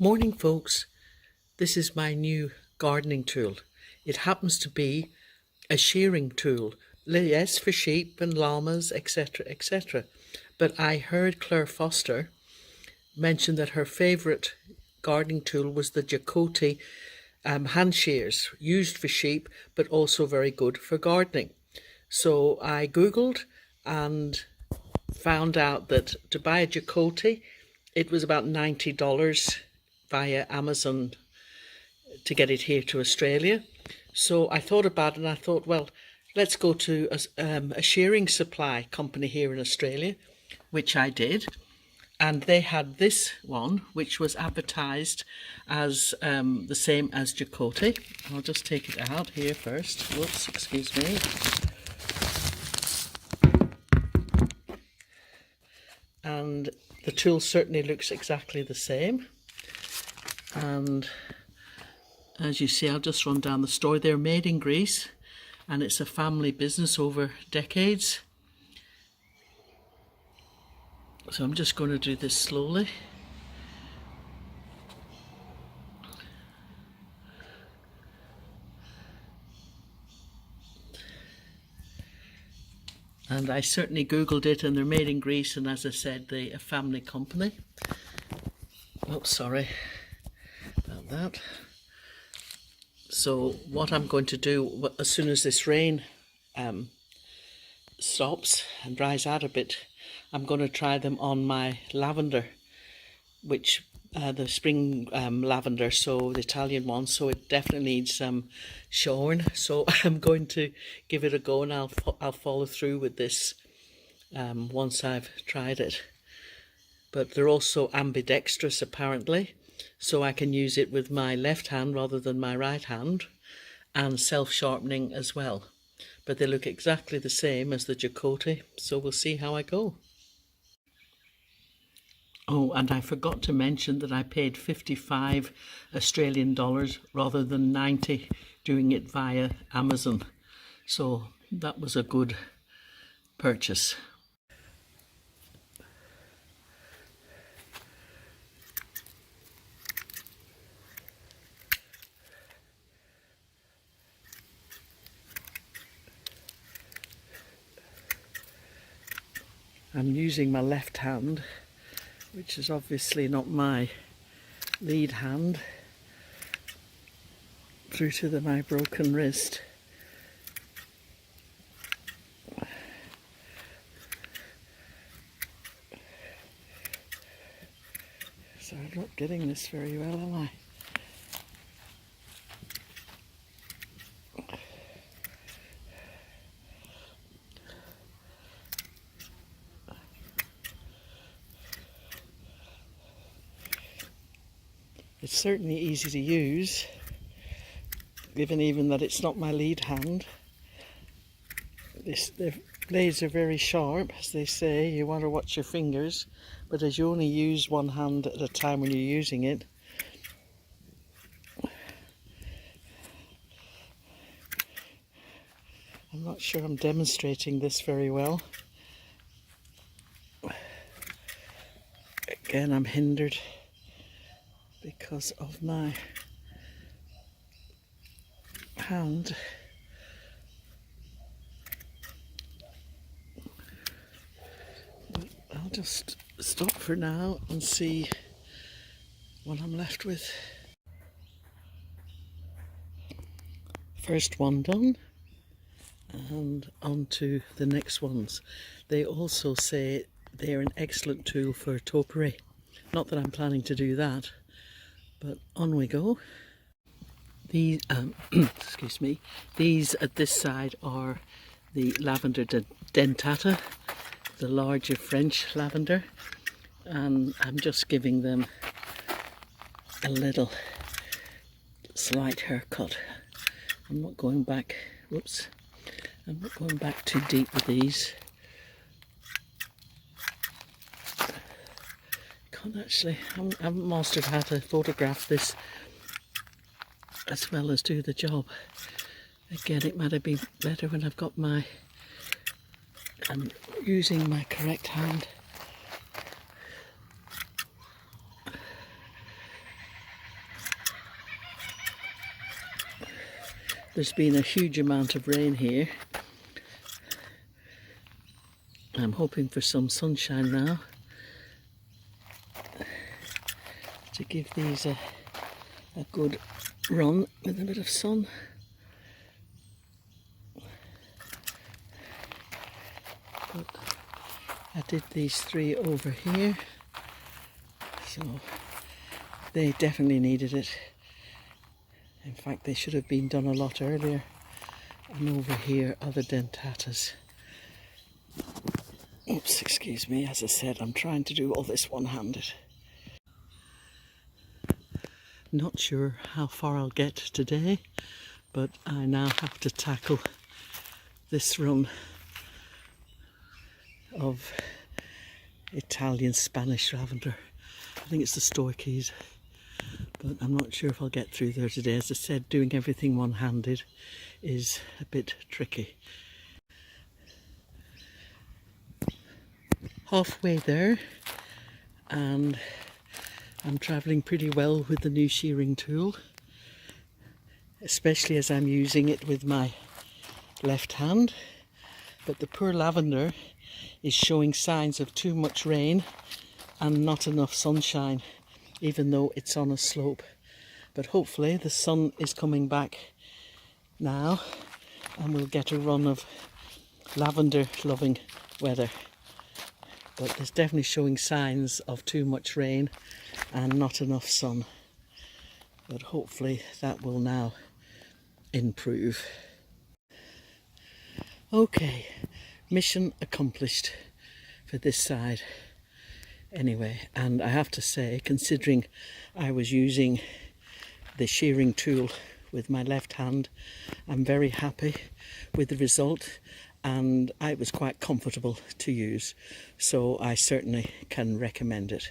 Morning folks, this is my new gardening tool. It happens to be a shearing tool, yes, for sheep and llamas, etc, etc. But I heard Claire Foster mention that her favourite gardening tool was the Jacoti hand shears, used for sheep but also very good for gardening. So I googled and found out that to buy a Jacoti it was about $90 via Amazon to get it here to Australia. So I thought about it and I thought, well, let's go to a shearing supply company here in Australia, which I did. And they had this one, which was advertised as the same as Jacoti. I'll just take it out here first. Whoops, excuse me. And the tool certainly looks exactly the same. And as you see, I'll just run down the story. They're made in Greece and it's a family business over decades. So I'm just going to do this slowly. And I certainly googled it and they're made in Greece, and as I said, they're a family company. Oh, sorry about that. So what I'm going to do, as soon as this rain stops and dries out a bit, I'm going to try them on my lavender, which the spring lavender, so the Italian one, so it definitely needs some shorn. So I'm going to give it a go, and I'll follow through with this once I've tried it. But they're also ambidextrous apparently, so I can use it with my left hand rather than my right hand, and self-sharpening as well. But they look exactly the same as the Jacoti, so we'll see how I go. Oh, and I forgot to mention that I paid 55 Australian dollars rather than 90 doing it via Amazon. So that was a good purchase. I'm using my left hand, which is obviously not my lead hand, through to my broken wrist. So I'm not getting this very well, am I? It's certainly easy to use, given even that it's not my lead hand. The blades are very sharp, as they say. You want to watch your fingers, but as you only use one hand at a time when you're using it, I'm not sure I'm demonstrating this very well. Again, I'm hindered because of my hand. But I'll just stop for now and see what I'm left with. First one done, and on to the next ones. They also say they're an excellent tool for topiary. Not that I'm planning to do that, but on we go. These, excuse me, these at this side are the lavender dentata, the larger French lavender, and I'm just giving them a little slight haircut. I'm not going back, whoops, I'm not going back too deep with these. Actually, I haven't mastered how to photograph this as well as do the job. Again, it might have been better when I've got I'm using my correct hand. There's been a huge amount of rain here. I'm hoping for some sunshine now to give these a good run with a bit of sun. But I did these 3 over here, so they definitely needed it. In fact, they should have been done a lot earlier. And over here are the dentatas. Oops, excuse me, as I said, I'm trying to do all this one-handed. Not sure how far I'll get today, but I now have to tackle this run of Italian Spanish lavender. I think it's the Stoiches, but I'm not sure if I'll get through there today. As I said, doing everything one-handed is a bit tricky. Halfway there, and I'm travelling pretty well with the new shearing tool, especially as I'm using it with my left hand. But the poor lavender is showing signs of too much rain and not enough sunshine, even though it's on a slope. But hopefully the sun is coming back now and we'll get a run of lavender loving weather. But there's definitely showing signs of too much rain and not enough sun. But hopefully that will now improve. Okay, mission accomplished for this side. Anyway, and I have to say, considering I was using the shearing tool with my left hand, I'm very happy with the result, and it was quite comfortable to use, so I certainly can recommend it.